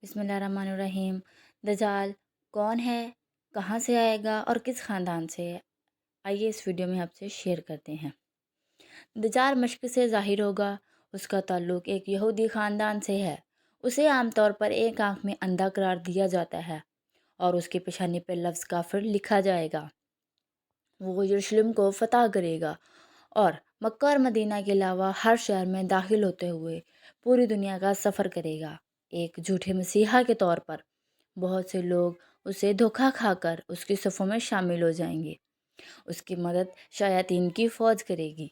بسم اللہ الرحمن الرحیم۔ دجال کون ہے، کہاں سے آئے گا اور کس خاندان سے ہے؟ آئیے اس ویڈیو میں آپ سے شیئر کرتے ہیں۔ دجال مشق سے ظاہر ہوگا۔ اس کا تعلق ایک یہودی خاندان سے ہے۔ اسے عام طور پر ایک آنکھ میں اندھا قرار دیا جاتا ہے اور اس کی پیشانی پر لفظ کافر لکھا جائے گا۔ وہ یروشلم کو فتح کرے گا اور مکہ اور مدینہ کے علاوہ ہر شہر میں داخل ہوتے ہوئے پوری دنیا کا سفر کرے گا۔ ایک جھوٹے مسیحا کے طور پر بہت سے لوگ اسے دھوکہ کھا کر اس کی صفوں میں شامل ہو جائیں گے۔ اس کی مدد شیاطین کی فوج کرے گی۔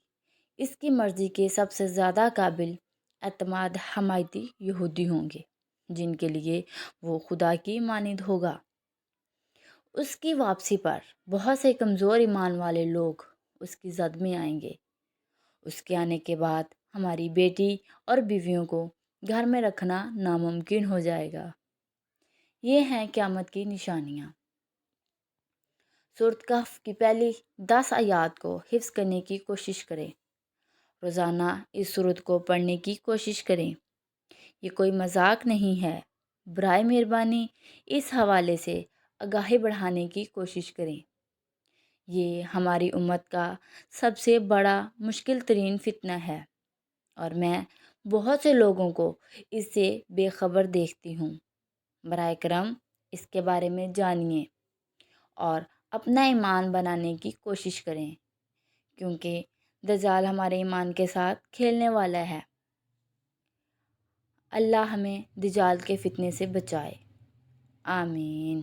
اس کی مرضی کے سب سے زیادہ قابل اعتماد حمایتی یہودی ہوں گے، جن کے لیے وہ خدا کی مانند ہوگا۔ اس کی واپسی پر بہت سے کمزور ایمان والے لوگ اس کی زد میں آئیں گے۔ اس کے آنے کے بعد ہماری بیٹی اور بیویوں کو گھر میں رکھنا ناممکن ہو جائے گا۔ یہ ہیں قیامت کی نشانیاں۔ سورۃ کہف کی پہلی 10 آیات کو حفظ کرنے کی کوشش کریں۔ روزانہ اس سورت کو پڑھنے کی کوشش کریں۔ یہ کوئی مذاق نہیں ہے۔ برائے مہربانی اس حوالے سے آگاہی بڑھانے کی کوشش کریں۔ یہ ہماری امت کا سب سے بڑا مشکل ترین فتنہ ہے اور میں بہت سے لوگوں کو اس سے بے خبر دیکھتی ہوں۔ براہ کرم اس کے بارے میں جانیے اور اپنا ایمان بنانے کی کوشش کریں، کیونکہ دجال ہمارے ایمان کے ساتھ کھیلنے والا ہے۔ اللہ ہمیں دجال کے فتنے سے بچائے۔ آمین۔